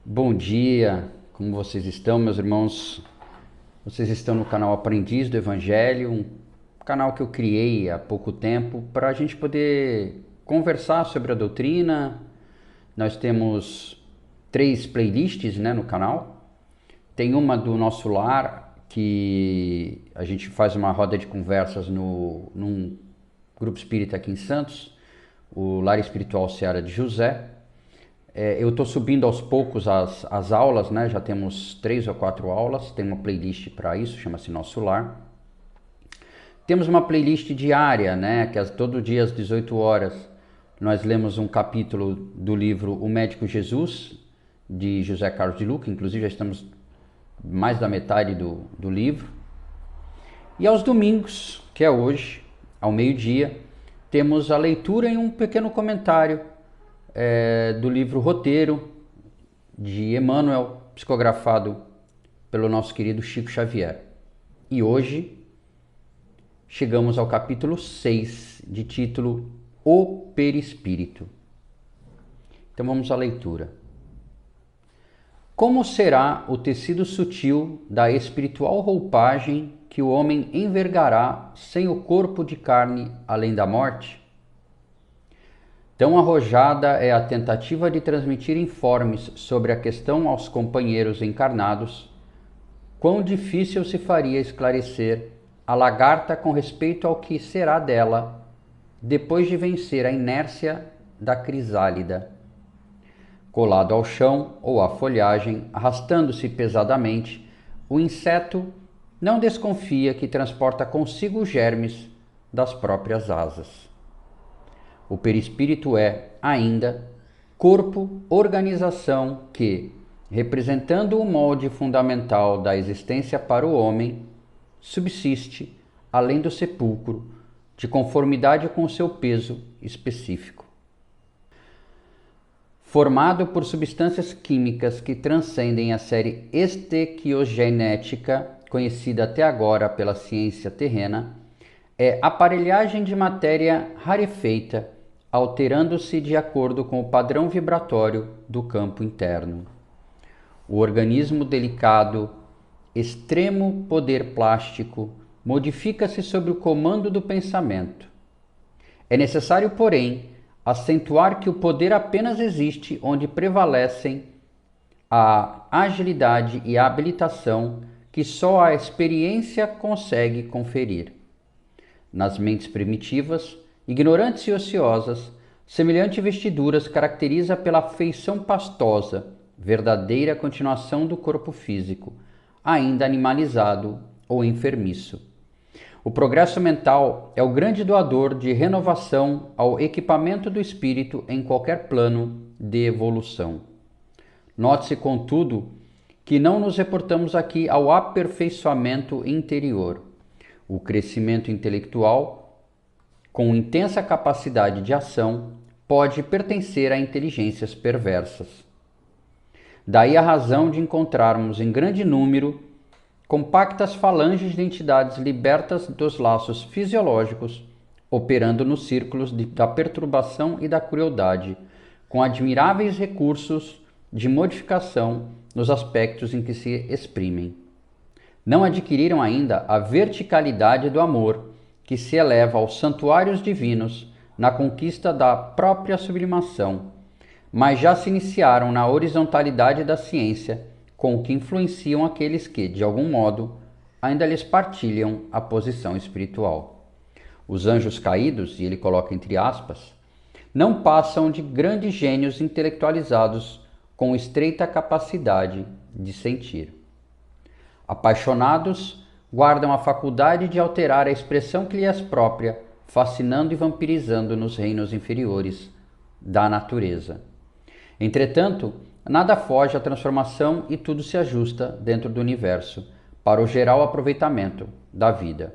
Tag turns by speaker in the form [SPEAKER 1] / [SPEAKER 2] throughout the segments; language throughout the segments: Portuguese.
[SPEAKER 1] Bom dia, como vocês estão, meus irmãos? Vocês estão no canal Aprendiz do Evangelho, um canal que eu criei há pouco tempo para a gente poder conversar sobre a doutrina. Nós temos 3 playlists, no canal. Tem uma do Nosso Lar, que a gente faz uma roda de conversas num grupo espírita aqui em Santos, o Lar Espiritual Seara de José. Eu estou subindo aos poucos as aulas, já temos 3 ou 4 aulas, tem uma playlist para isso, chama-se Nosso Lar. Temos uma playlist diária, que todo dia às 18 horas nós lemos um capítulo do livro O Médico Jesus, de José Carlos de Luca, inclusive já estamos mais da metade do livro. E aos domingos, que é hoje, ao meio-dia, temos a leitura em um pequeno comentário do livro Roteiro, de Emmanuel, psicografado pelo nosso querido Chico Xavier. E hoje chegamos ao capítulo 6, de título O Perispírito. Então vamos à leitura. Como será o tecido sutil da espiritual roupagem que o homem envergará sem o corpo de carne além da morte? Tão arrojada é a tentativa de transmitir informes sobre a questão aos companheiros encarnados, quão difícil se faria esclarecer a lagarta com respeito ao que será dela depois de vencer a inércia da crisálida. Colado ao chão ou à folhagem, arrastando-se pesadamente, o inseto não desconfia que transporta consigo os germes das próprias asas. O perispírito é, ainda, corpo, organização que, representando o molde fundamental da existência para o homem, subsiste, além do sepulcro, de conformidade com o seu peso específico. Formado por substâncias químicas que transcendem a série estequiogenética, conhecida até agora pela ciência terrena, é aparelhagem de matéria rarefeita, alterando-se de acordo com o padrão vibratório do campo interno. O organismo delicado, extremo poder plástico, modifica-se sob o comando do pensamento. É necessário, porém, acentuar que o poder apenas existe onde prevalecem a agilidade e a habilitação que só a experiência consegue conferir. Nas mentes primitivas, ignorantes e ociosas, semelhante vestidura se caracteriza pela feição pastosa, verdadeira continuação do corpo físico, ainda animalizado ou enfermiço. O progresso mental é o grande doador de renovação ao equipamento do espírito em qualquer plano de evolução. Note-se, contudo, que não nos reportamos aqui ao aperfeiçoamento interior. O crescimento intelectual, com intensa capacidade de ação, pode pertencer a inteligências perversas. Daí a razão de encontrarmos em grande número compactas falanges de entidades libertas dos laços fisiológicos, operando nos círculos da perturbação e da crueldade, com admiráveis recursos de modificação nos aspectos em que se exprimem. Não adquiriram ainda a verticalidade do amor, que se eleva aos santuários divinos na conquista da própria sublimação, mas já se iniciaram na horizontalidade da ciência, com o que influenciam aqueles que, de algum modo, ainda lhes partilham a posição espiritual. Os anjos caídos, e ele coloca entre aspas, não passam de grandes gênios intelectualizados com estreita capacidade de sentir. Apaixonados, guardam a faculdade de alterar a expressão que lhes é própria, fascinando e vampirizando nos reinos inferiores da natureza. Entretanto, nada foge à transformação e tudo se ajusta dentro do universo, para o geral aproveitamento da vida.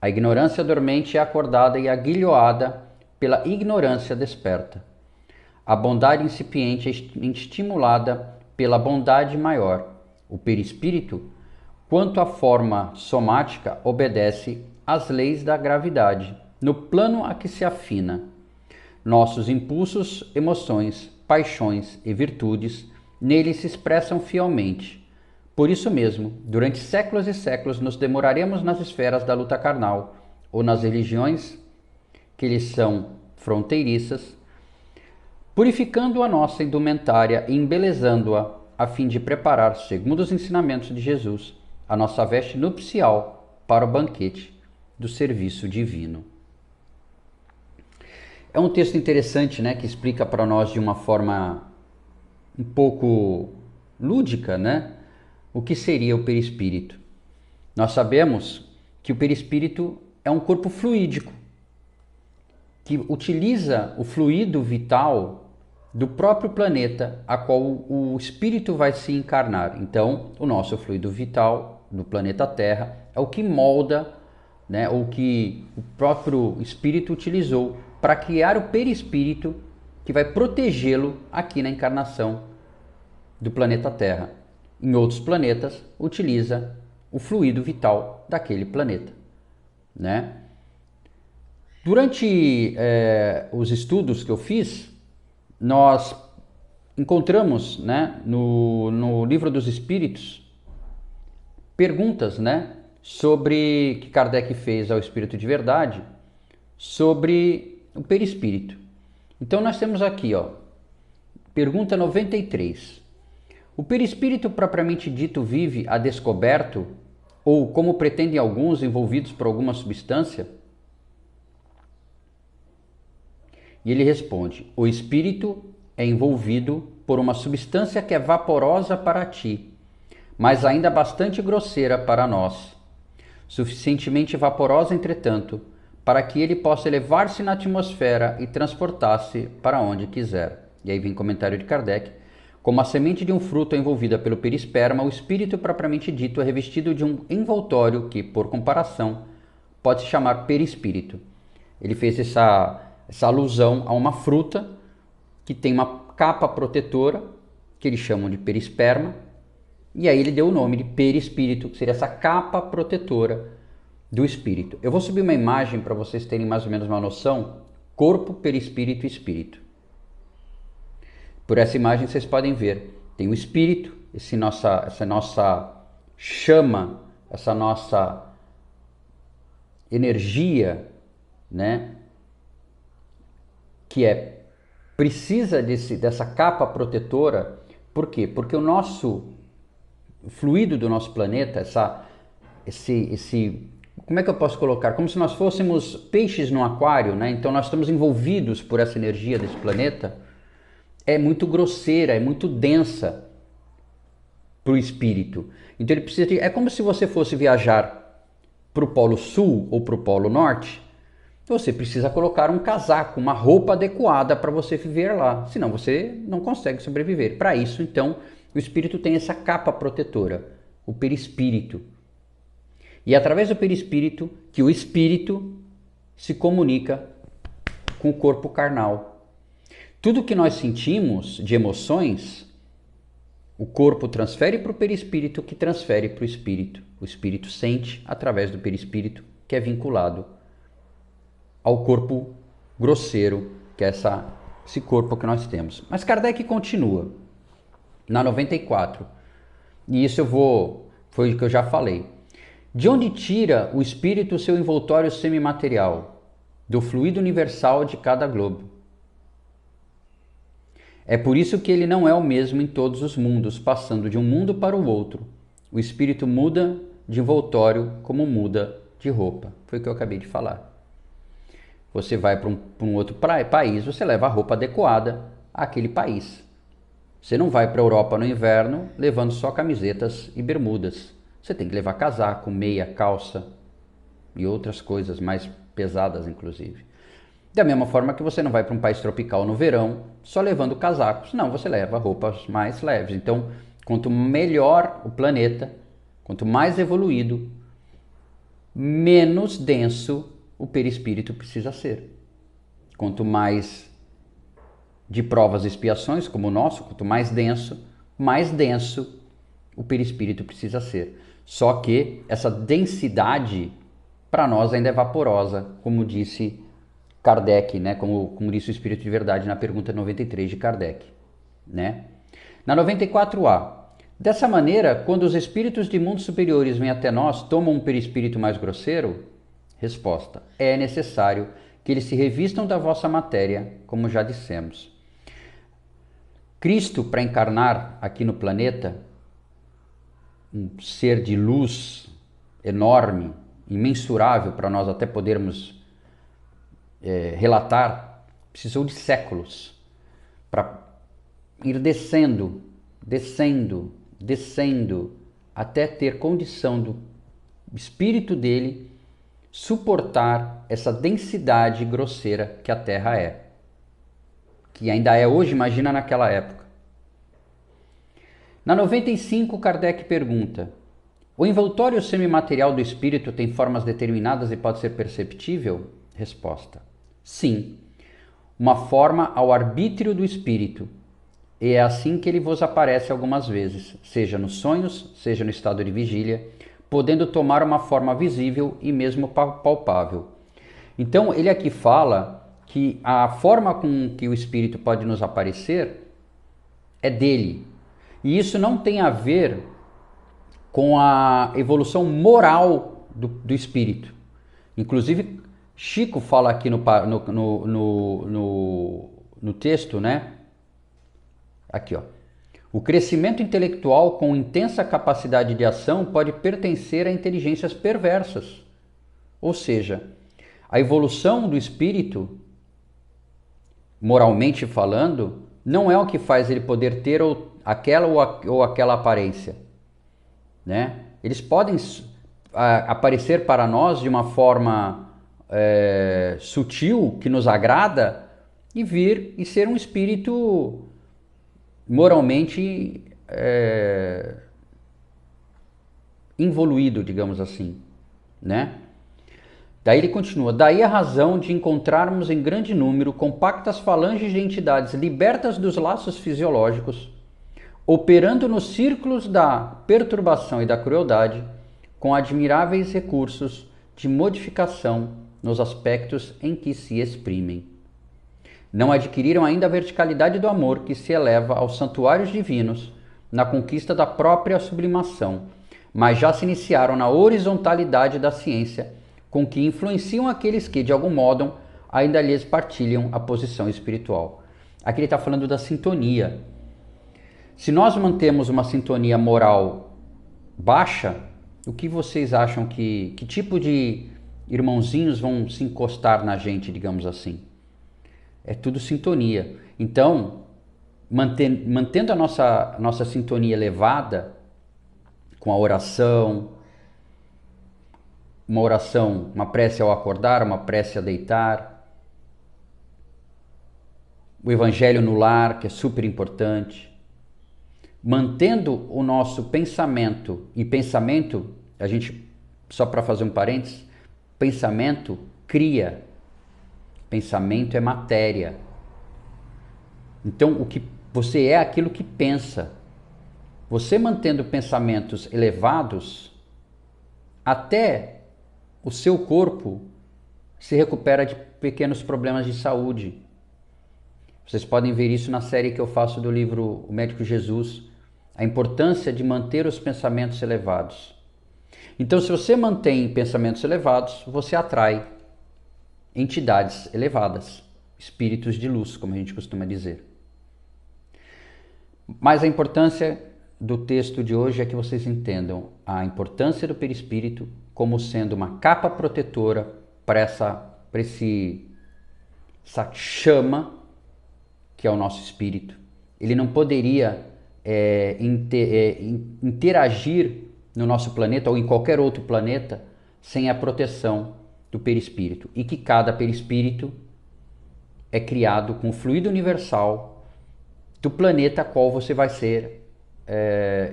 [SPEAKER 1] A ignorância dormente é acordada e aguilhoada pela ignorância desperta. A bondade incipiente é estimulada pela bondade maior, o perispírito, quanto a forma somática obedece às leis da gravidade, no plano a que se afina. Nossos impulsos, emoções, paixões e virtudes nele se expressam fielmente. Por isso mesmo, durante séculos e séculos nos demoraremos nas esferas da luta carnal ou nas religiões que lhes são fronteiriças, purificando a nossa indumentária e embelezando-a, a fim de preparar, segundo os ensinamentos de Jesus, a nossa veste nupcial para o banquete do serviço divino. É um texto interessante, né, que explica para nós de uma forma um pouco lúdica, né, o que seria o perispírito. Nós sabemos que o perispírito é um corpo fluídico, que utiliza o fluido vital do próprio planeta a qual o espírito vai se encarnar. Então, o nosso fluido vital do planeta Terra é o que molda, né, ou que o próprio espírito utilizou para criar o perispírito que vai protegê-lo aqui na encarnação do planeta Terra. Em outros planetas, utiliza o fluido vital daquele planeta, né? Durante os estudos que eu fiz, nós encontramos, né, no Livro dos Espíritos perguntas, né, sobre que Kardec fez ao Espírito de Verdade sobre o perispírito. Então nós temos aqui, ó, pergunta 93. O perispírito propriamente dito vive a descoberto ou, como pretendem alguns, envolvidos por alguma substância? E ele responde: o espírito é envolvido por uma substância que é vaporosa para ti, mas ainda bastante grosseira para nós. Suficientemente vaporosa, entretanto, para que ele possa elevar-se na atmosfera e transportar-se para onde quiser. E aí vem o comentário de Kardec. Como a semente de um fruto é envolvida pelo perisperma, o espírito propriamente dito é revestido de um envoltório que, por comparação, pode se chamar perispírito. Ele fez essa alusão a uma fruta que tem uma capa protetora, que eles chamam de perisperma, e aí ele deu o nome de perispírito, que seria essa capa protetora do espírito. Eu vou subir uma imagem para vocês terem mais ou menos uma noção: corpo, perispírito e espírito. Por essa imagem vocês podem ver, tem o espírito, essa nossa chama, essa nossa energia, né, que precisa dessa capa protetora. Por quê? Porque o nosso fluido do nosso planeta, como é que eu posso colocar? Como se nós fôssemos peixes num aquário, né? Então nós estamos envolvidos por essa energia desse planeta. É muito grosseira, é muito densa para o espírito. Então ele precisa é como se você fosse viajar para o Polo Sul ou para o Polo Norte. Você precisa colocar um casaco, uma roupa adequada para você viver lá, senão você não consegue sobreviver. Para isso, então, o espírito tem essa capa protetora, o perispírito. E é através do perispírito que o espírito se comunica com o corpo carnal. Tudo que nós sentimos de emoções, o corpo transfere para o perispírito, que transfere para o espírito. O espírito sente através do perispírito, que é vinculado ao corpo grosseiro, que é esse corpo que nós temos. Mas Kardec continua na 94, e isso foi o que eu já falei. De onde tira o espírito o seu envoltório semimaterial? Do fluido universal de cada globo. É por isso que ele não é o mesmo em todos os mundos, passando de um mundo para o outro. O espírito muda de envoltório como muda de roupa. Foi o que eu acabei de falar. Você vai para um outro país, você leva a roupa adequada àquele país. Você não vai para a Europa no inverno levando só camisetas e bermudas. Você tem que levar casaco, meia, calça e outras coisas mais pesadas, inclusive. Da mesma forma que você não vai para um país tropical no verão só levando casacos. Não, você leva roupas mais leves. Então, quanto melhor o planeta, quanto mais evoluído, menos denso o perispírito precisa ser. Quanto mais de provas e expiações, como o nosso, quanto mais denso o perispírito precisa ser. Só que essa densidade para nós ainda é vaporosa, como disse Kardec, né? Como disse o Espírito de Verdade na pergunta 93 de Kardec, né? Na 94A, dessa maneira, quando os espíritos de mundos superiores vêm até nós, tomam um perispírito mais grosseiro? Resposta: é necessário que eles se revistam da vossa matéria, como já dissemos. Cristo, para encarnar aqui no planeta, um ser de luz enorme, imensurável, para nós até podermos relatar, precisou de séculos para ir descendo, até ter condição do espírito dele suportar essa densidade grosseira que a Terra é. Que ainda é hoje, imagina naquela época. Na 95, Kardec pergunta: o envoltório semimaterial do espírito tem formas determinadas e pode ser perceptível? Resposta: sim, uma forma ao arbítrio do espírito. E é assim que ele vos aparece algumas vezes, seja nos sonhos, seja no estado de vigília, podendo tomar uma forma visível e mesmo palpável. Então, ele aqui fala que a forma com que o espírito pode nos aparecer é dele. E isso não tem a ver com a evolução moral do espírito. Inclusive, Chico fala aqui no texto, né? Aqui, ó. O crescimento intelectual com intensa capacidade de ação pode pertencer a inteligências perversas. Ou seja, a evolução do espírito, moralmente falando, não é o que faz ele poder ter aquela ou aquela aparência, né? Eles podem aparecer para nós de uma forma sutil, que nos agrada, e vir e ser um espírito moralmente involuído, digamos assim, né? Daí ele continua: daí a razão de encontrarmos em grande número compactas falanges de entidades libertas dos laços fisiológicos, operando nos círculos da perturbação e da crueldade, com admiráveis recursos de modificação nos aspectos em que se exprimem. Não adquiriram ainda a verticalidade do amor que se eleva aos santuários divinos na conquista da própria sublimação, mas já se iniciaram na horizontalidade da ciência, com que influenciam aqueles que, de algum modo, ainda lhes partilham a posição espiritual. Aqui ele está falando da sintonia. Se nós mantemos uma sintonia moral baixa, o que vocês acham que tipo de irmãozinhos vão se encostar na gente, digamos assim? É tudo sintonia. Então, mantendo a nossa sintonia elevada, com a oração, uma prece ao acordar, uma prece a deitar, o evangelho no lar, que é super importante, mantendo o nosso pensamento, e pensamento, a gente, só para fazer um parênteses, pensamento cria, pensamento é matéria. Então, o que você é aquilo que pensa. Você mantendo pensamentos elevados, até o seu corpo se recupera de pequenos problemas de saúde. Vocês podem ver isso na série que eu faço do livro O Médico Jesus, a importância de manter os pensamentos elevados. Então, se você mantém pensamentos elevados, você atrai entidades elevadas, espíritos de luz, como a gente costuma dizer. Mas a importância do texto de hoje é que vocês entendam a importância do perispírito como sendo uma capa protetora para essa chama que é o nosso espírito. Ele não poderia interagir no nosso planeta ou em qualquer outro planeta sem a proteção do perispírito. E que cada perispírito é criado com o fluido universal do planeta a qual você vai ser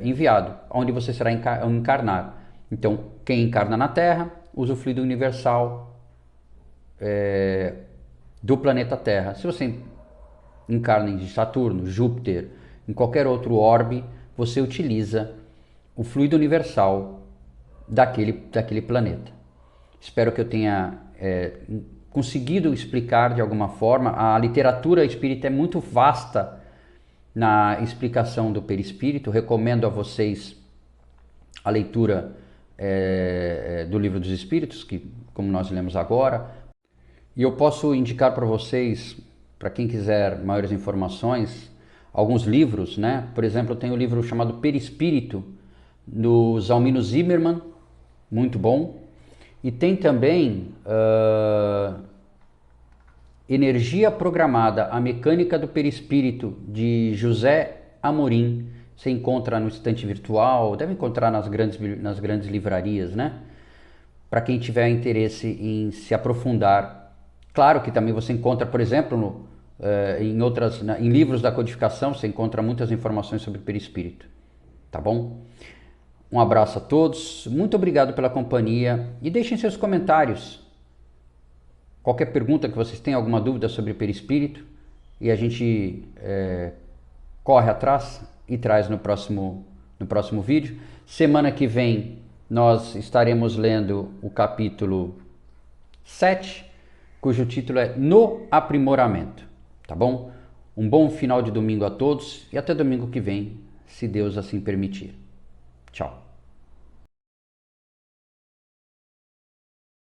[SPEAKER 1] enviado, onde você será encarnar. Então, quem encarna na Terra usa o fluido universal do planeta Terra. Se você encarna em Saturno, Júpiter, em qualquer outro orbe, você utiliza o fluido universal daquele planeta. Espero que eu tenha conseguido explicar de alguma forma. A literatura espírita é muito vasta na explicação do perispírito. Recomendo a vocês a leitura do Livro dos Espíritos, que, como nós lemos agora. E eu posso indicar para vocês, para quem quiser maiores informações, alguns livros, né? Por exemplo, eu tenho um livro chamado Perispírito, do Zalmino Zimmermann, muito bom. E tem também Energia Programada, a Mecânica do Perispírito, de José Amorim. Você encontra no estante virtual, deve encontrar nas grandes livrarias, né? Para quem tiver interesse em se aprofundar. Claro que também você encontra, por exemplo, em livros da codificação, você encontra muitas informações sobre o perispírito. Tá bom? Um abraço a todos, muito obrigado pela companhia e deixem seus comentários. Qualquer pergunta que vocês tenham, alguma dúvida sobre o perispírito, e a gente corre atrás e traz no próximo vídeo. Semana que vem nós estaremos lendo o capítulo 7, cujo título é No Aprimoramento. Tá bom? Um bom final de domingo a todos e até domingo que vem, se Deus assim permitir. Tchau.